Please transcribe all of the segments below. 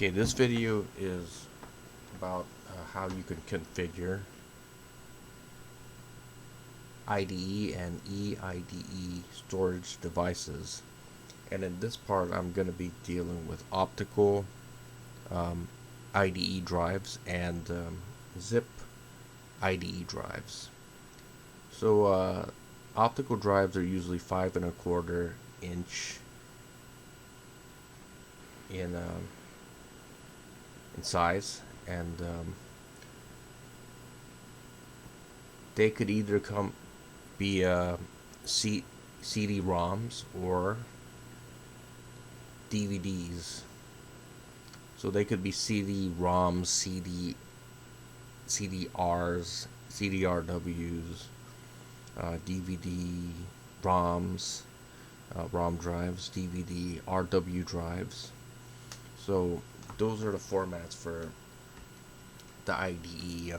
Okay, this video is about how you can configure IDE and EIDE storage devices. And in this part, I'm going to be dealing with optical IDE drives and zip IDE drives. So optical drives are usually 5 1/4 inch in size, and they could either be CD-ROMs or DVDs. So they could be CD-ROMs, CDRs, CDRWs, DVD ROMs, ROM drives, DVD RW drives. So those are the formats for the IDE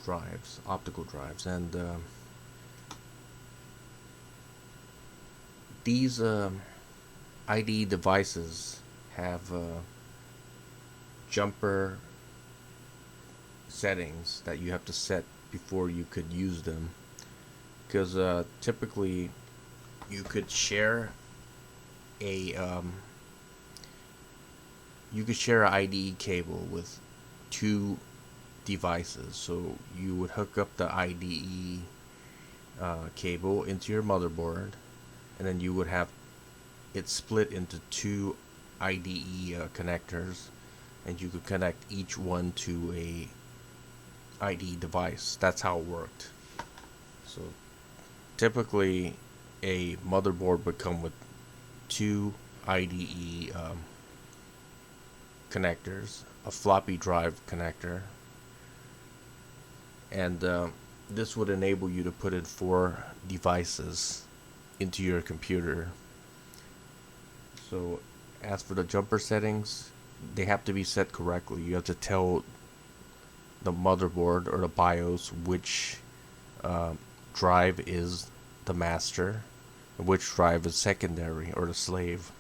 drives, optical drives, and these IDE devices have jumper settings that you have to set before you could use them, because typically you could share a IDE cable with two devices. So you would hook up the IDE cable into your motherboard, and then you would have it split into two IDE connectors, and you could connect each one to a IDE device. That's how it worked. So typically a motherboard would come with two IDE connectors, a floppy drive connector, and this would enable you to put in 4 devices into your computer. So as for the jumper settings, they have to be set correctly. You have to tell the motherboard or the BIOS which drive is the master and which drive is secondary or the slave.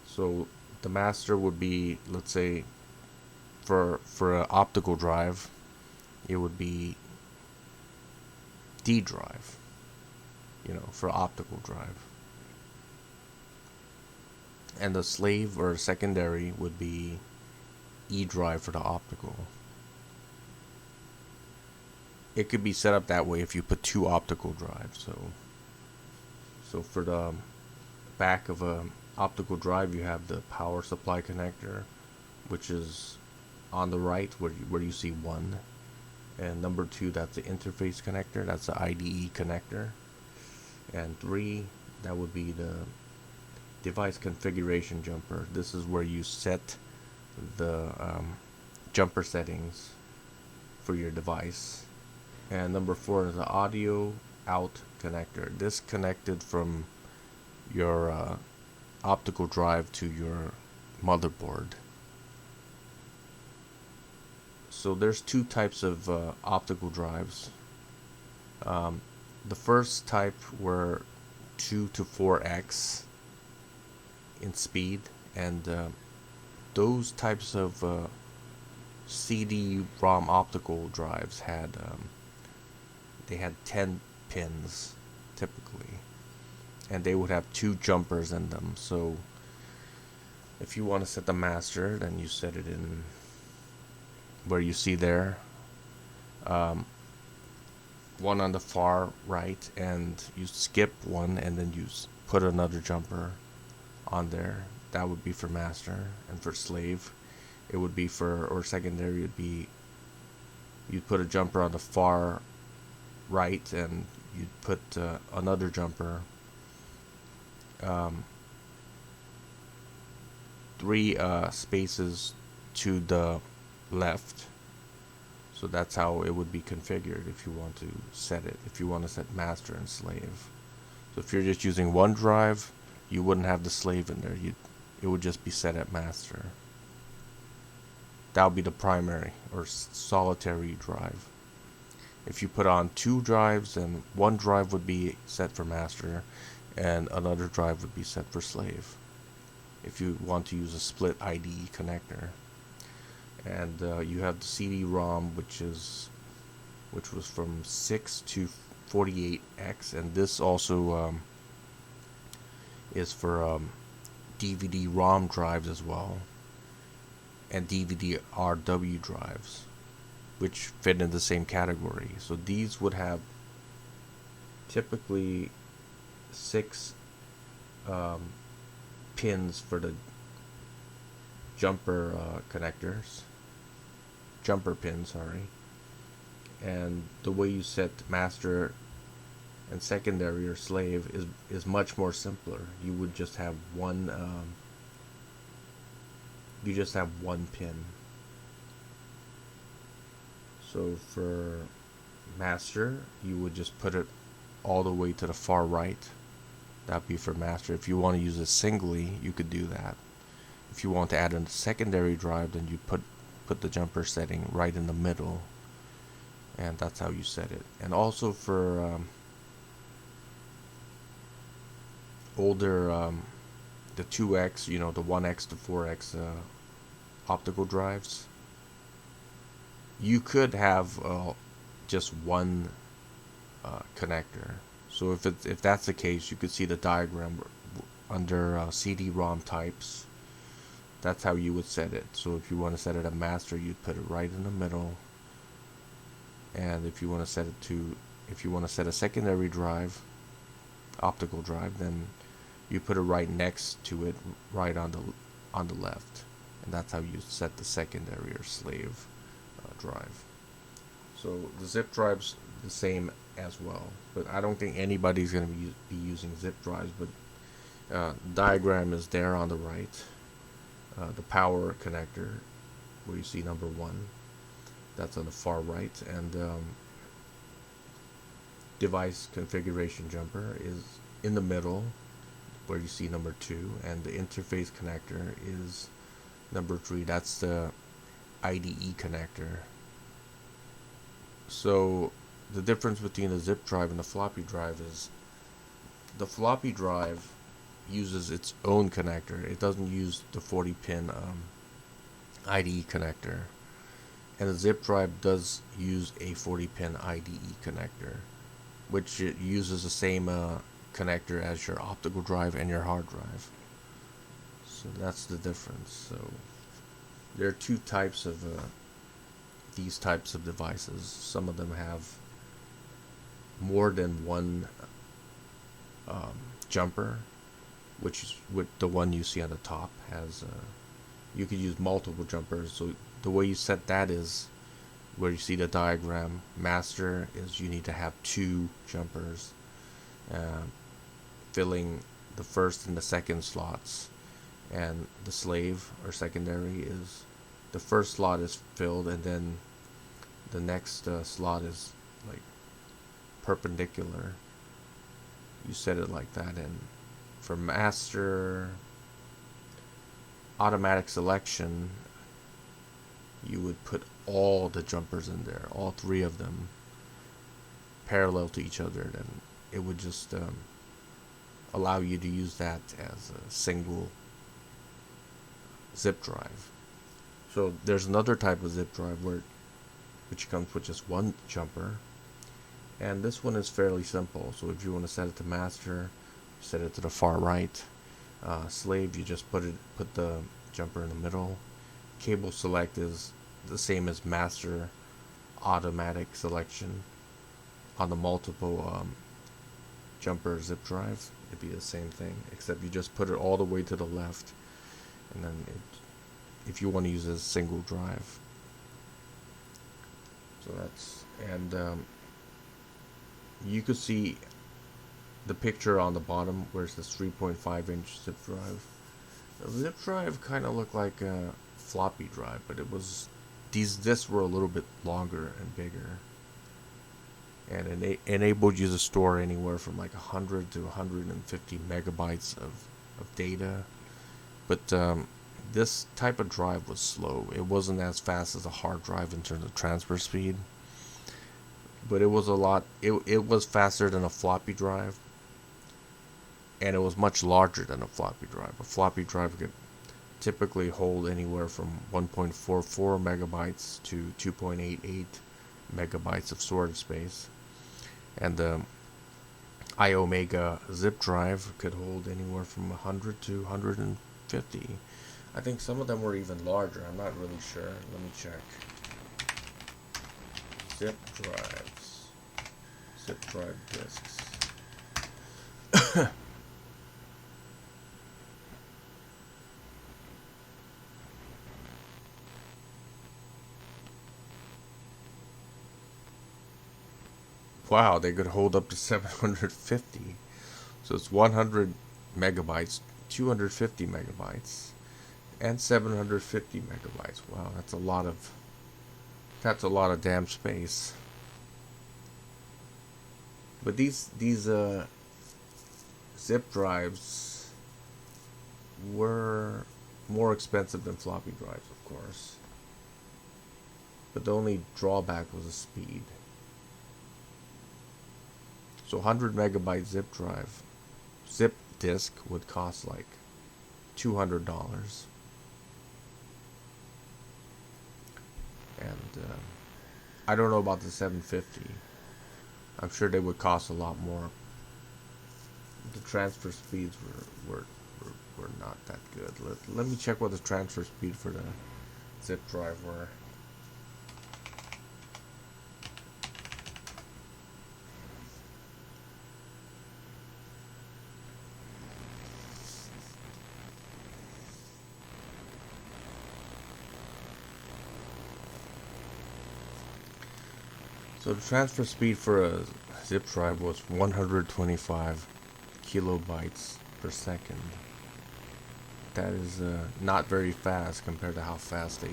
So the master would be, let's say, for an optical drive, it would be D drive, for optical drive. And the slave or secondary would be E drive for the optical. It could be set up that way if you put 2 optical drives. So for the back of a optical drive, you have the power supply connector, which is on the right where you see 1, and number 2, that's the interface connector, that's the IDE connector, and 3, that would be the device configuration jumper. This is where you set the jumper settings for your device. And number 4 is the audio out connector. This connected from your optical drive to your motherboard. So there's 2 types of optical drives. The first type were 2 to 4x in speed, and those types of CD-ROM optical drives had they had 10 pins typically, and they would have 2 jumpers in them. So if you want to set the master, then you set it in where you see there, one on the far right, and you skip one and then you put another jumper on there. That would be for master. And for slave, it would be or secondary, would be you'd put a jumper on the far right and you'd put another jumper 3 spaces to the left. So that's how it would be configured if you want to set it, if you want to set master and slave. So if you're just using one drive, you wouldn't have the slave in there. It would just be set at master. That would be the primary or solitary drive. If you put on 2 drives, then one drive would be set for master and another drive would be set for slave. if you want to use a split IDE connector. And you have the CD-ROM, which was from 6 to 48X, and this also is for DVD-ROM drives as well, and DVD-RW drives, which fit in the same category. So these would have typically 6 pins for the jumper pins, sorry. And the way you set master and secondary or slave is much more simpler. You would just have one pin. So for master, you would just put it all the way to the far right. That'd be for master. If you want to use it singly, you could do that. If you want to add a secondary drive, then you put the jumper setting right in the middle, and that's how you set it. And also for older the 2x, the 1x to 4x optical drives, you could have just one connector. So if that's the case, you could see the diagram under CD-ROM types. That's how you would set it. So if you want to set it at master, you'd put it right in the middle. And if you want to set a secondary drive, optical drive, then you put it right next to it, right on the left. And that's how you set the secondary or slave drive. So the zip drive's the same as well, but I don't think anybody's going to be using zip drives. But diagram is there on the right. The power connector, where you see number 1, that's on the far right, and device configuration jumper is in the middle, where you see number 2, and the interface connector is number 3. That's the IDE connector. So the difference between the zip drive and the floppy drive is the floppy drive uses its own connector. It doesn't use the 40-pin IDE connector, and the zip drive does use a 40-pin IDE connector, which it uses the same connector as your optical drive and your hard drive. So that's the difference. So there are 2 types of these types of devices. Some of them have more than one jumper, which is with the one you see on the top has you could use multiple jumpers. So the way you set that is where you see the diagram. Master is you need to have 2 jumpers filling the first and the second slots, and the slave or secondary is the first slot is filled, and then the next slot is like perpendicular. You set it like that. And for master automatic selection, you would put all the jumpers in there, all 3 of them parallel to each other, and it would just allow you to use that as a single zip drive. So there's another type of zip drive which comes with just 1 jumper, and this one is fairly simple. So if you want to set it to master, set it to the far right. Slave, you just put the jumper in the middle. Cable select is the same as master automatic selection on the multiple jumper zip drive. It'd be the same thing, except you just put it all the way to the left, and then if you want to use a single drive. So that's, and you could see the picture on the bottom where it's this 3.5-inch zip drive. The zip drive kind of looked like a floppy drive, but it was, these discs were a little bit longer and bigger, and it enabled you to store anywhere from like 100 to 150 megabytes of data. But this type of drive was slow. It wasn't as fast as a hard drive in terms of transfer speed, but it was a lot. It was faster than a floppy drive. and it was much larger than a floppy drive. A floppy drive could typically hold anywhere from 1.44 megabytes to 2.88 megabytes of storage space, and the iOmega zip drive could hold anywhere from 100 to 150. I think some of them were even larger. I'm not really sure. Let me check. Zip drives. Zip drive disks. Wow, they could hold up to 750. So it's 100 megabytes, 250 megabytes, and 750 megabytes. Wow, that's a lot of damn space. But these zip drives were more expensive than floppy drives, of course. But the only drawback was the speed. So 100 megabyte zip drive, zip disk would cost like $200. And I don't know about the 750. I'm sure they would cost a lot more. The transfer speeds were not that good. Let me check what the transfer speed for the zip drive were. So the transfer speed for a zip drive was 125 kilobytes per second. That is not very fast compared to how fast a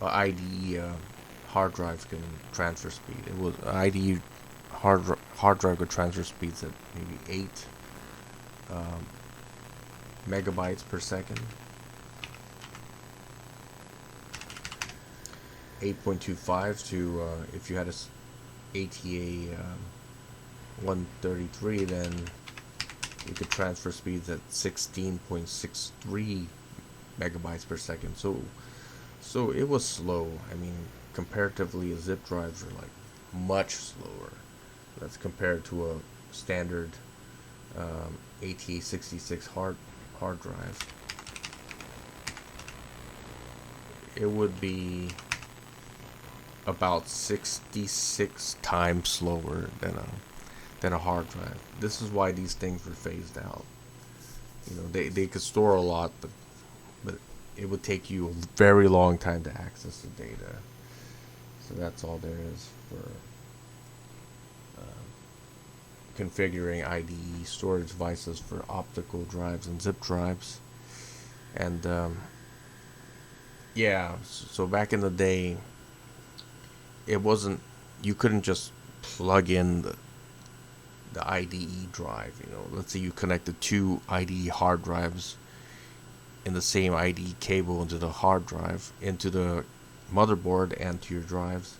IDE hard drive can transfer speed. It was IDE hard drive could transfer speeds at maybe 8 megabytes per second. 8.25 to if you had a ATA 133, then you could transfer speeds at 16.63 megabytes per second. So it was slow. I mean, comparatively, zip drives are like much slower. That's compared to a standard ATA 66 hard drive. It would be about 66 times slower than a hard drive. This is why these things were phased out. You know, they could store a lot, but it would take you a very long time to access the data. So that's all there is for configuring IDE storage devices for optical drives and zip drives. And yeah, so back in the day, it wasn't, you couldn't just plug in the IDE drive. You know, let's say you connected two IDE hard drives in the same IDE cable into the hard drive, into the motherboard and to your drives.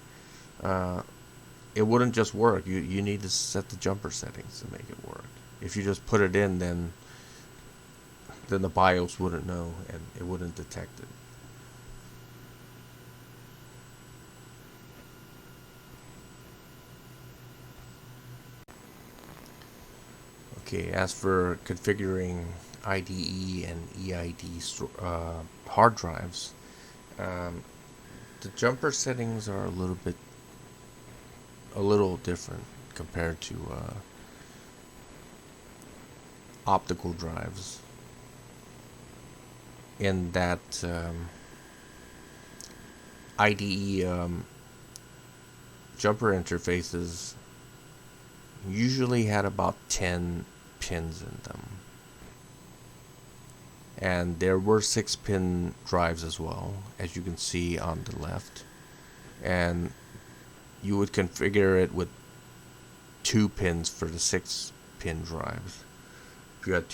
It wouldn't just work. You need to set the jumper settings to make it work. If you just put it in, then the BIOS wouldn't know and it wouldn't detect it. Okay, as for configuring IDE and EIDE hard drives, the jumper settings are a little different compared to optical drives, in that IDE jumper interfaces usually had about 10 pins in them, and there were 6-pin drives as well, as you can see on the left, and you would configure it with 2 pins for the 6-pin drives. If you had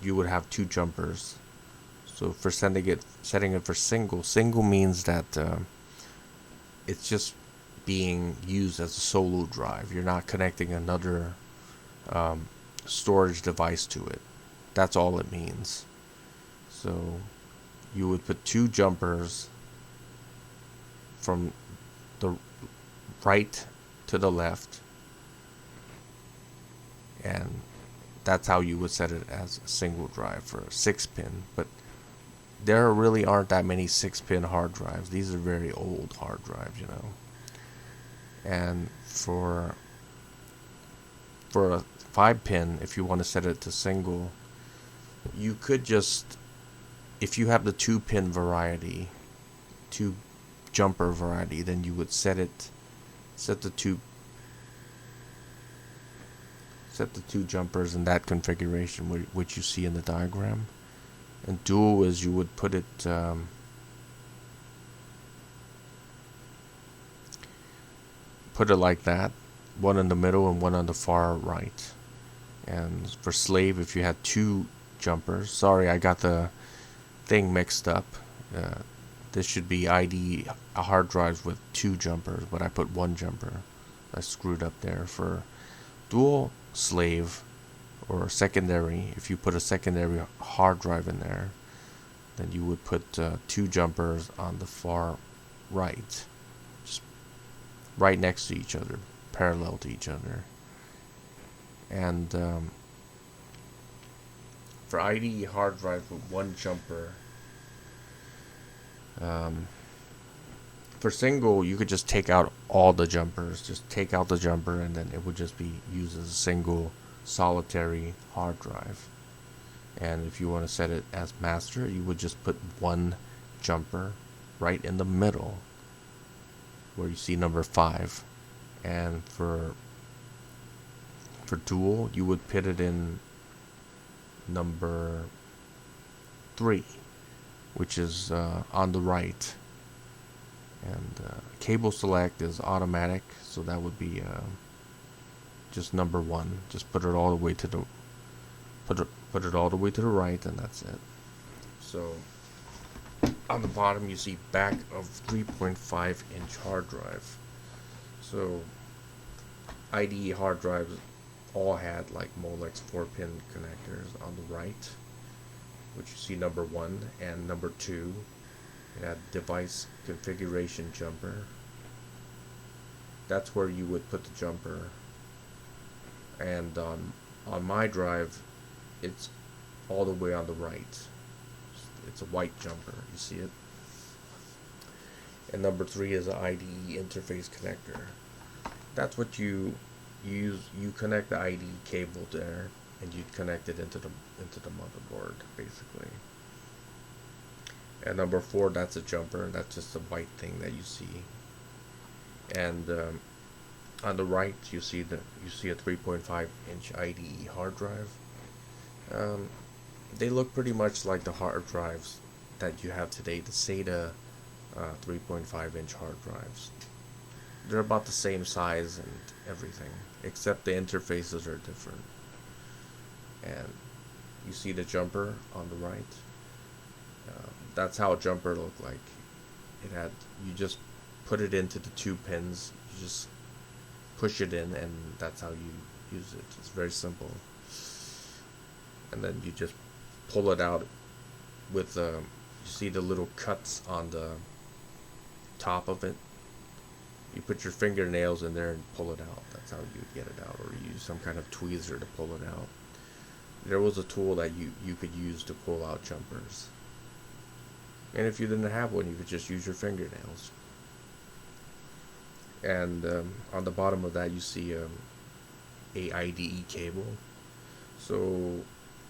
you would have 2 jumpers. So for setting it for single means that it's just being used as a solo drive. You're not connecting another storage device to it. That's all it means. So you would put 2 jumpers from the right to the left, and that's how you would set it as a single drive for a 6-pin. But there really aren't that many 6-pin hard drives. These are very old hard drives, you know. And for a 5-pin, if you want to set it to single, you could just, if you have the 2-pin variety, 2 jumper variety, then you would set the two jumpers in that configuration which you see in the diagram. And dual is you would put it like that, one in the middle and one on the far right. And for slave, if you had 2 jumpers, sorry, I got the thing mixed up. This should be IDE hard drives with 2 jumpers, but I put 1 jumper. I screwed up there. For dual slave or secondary, if you put a secondary hard drive in there, then you would put 2 jumpers on the far right, just right next to each other, parallel to each other. And for IDE hard drive with 1 jumper, for single, you could just take out all the jumpers. Just take out the jumper, and then it would just be used as a single solitary hard drive. And if you want to set it as master, you would just put 1 jumper right in the middle where you see number 5. And for dual, you would put it in number 3, which is on the right. And cable select is automatic, so that would be just number 1. Just put it all the way to the put it all the way to the right, and that's it. So on the bottom you see back of 3.5-inch hard drive. So IDE hard drives all had like Molex 4-pin connectors on the right, which you see number 1, and number 2 it had device configuration jumper. That's where you would put the jumper. And on my drive, it's all the way on the right. It's a white jumper, you see it. And number 3 is an IDE interface connector. That's what you use. You connect the IDE cable there, and you connect it into the motherboard, basically. And number 4, that's a jumper. That's just a white thing that you see. And on the right, you see a 3.5-inch IDE hard drive. They look pretty much like the hard drives that you have today, the SATA 3.5-inch hard drives. They're about the same size and everything, except the interfaces are different. And you see the jumper on the right. That's how a jumper looked like. You just put it into the 2 pins. You just push it in, and that's how you use it. It's very simple. And then you just pull it out with you see the little cuts on the top of it. You put your fingernails in there and pull it out. That's how you get it out, or you use some kind of tweezer to pull it out. There was a tool that you could use to pull out jumpers. And if you didn't have one, you could just use your fingernails. And on the bottom of that, you see a IDE cable. So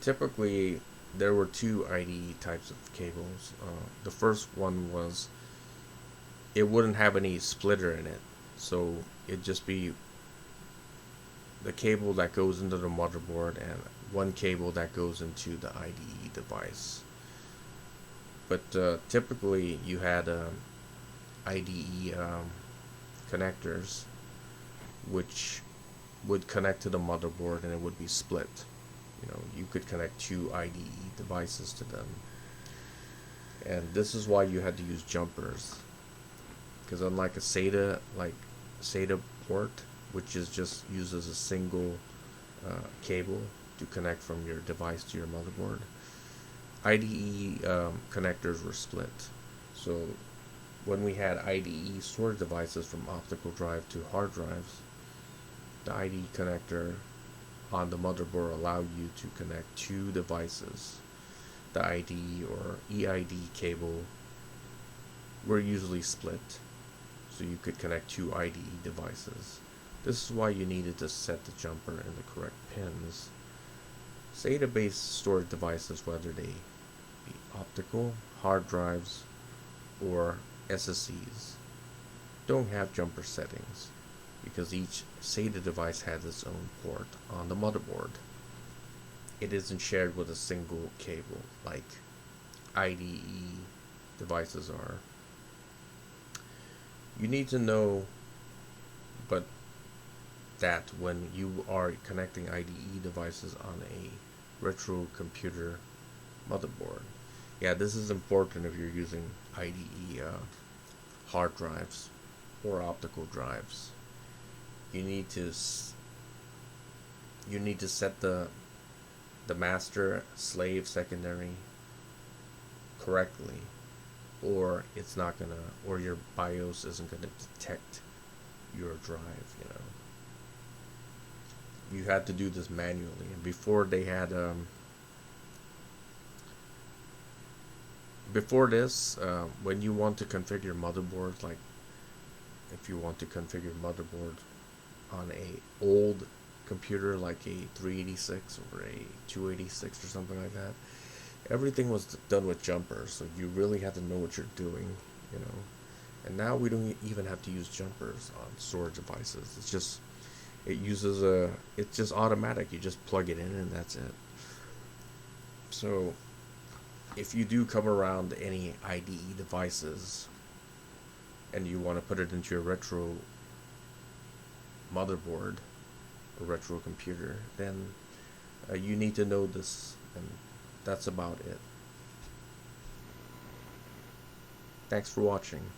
typically, there were 2 IDE types of cables. The first one was, it wouldn't have any splitter in it. So it'd just be the cable that goes into the motherboard and 1 cable that goes into the IDE device. But typically you had IDE connectors which would connect to the motherboard, and it would be split. You could connect 2 IDE devices to them. And this is why you had to use jumpers, because unlike a SATA port, which is just uses a single cable, to connect from your device to your motherboard. IDE connectors were split. So when we had IDE storage devices from optical drive to hard drives, the IDE connector on the motherboard allowed you to connect two devices. The IDE or EIDE cable were usually split, so you could connect two IDE devices. This is why you needed to set the jumper in the correct pins. SATA-based storage devices, whether they be optical, hard drives, or SSDs, don't have jumper settings because each SATA device has its own port on the motherboard. It isn't shared with a single cable like IDE devices are. You need to know but that when you are connecting IDE devices on a retro computer motherboard. Yeah, this is important if you're using IDE hard drives or optical drives. You need to set the master slave secondary correctly, or it's not gonna, or your BIOS isn't gonna detect your drive. You had to do this manually, and before they had before this, when you want to configure motherboards, like if you want to configure motherboard on a old computer like a 386 or a 286 or something like that, everything was done with jumpers, so you really had to know what you're doing, and now we don't even have to use jumpers on storage devices. It's just it's just automatic. You just plug it in and that's it. So if you do come around any IDE devices and you want to put it into your retro motherboard or retro computer, then you need to know this, and that's about it. Thanks for watching.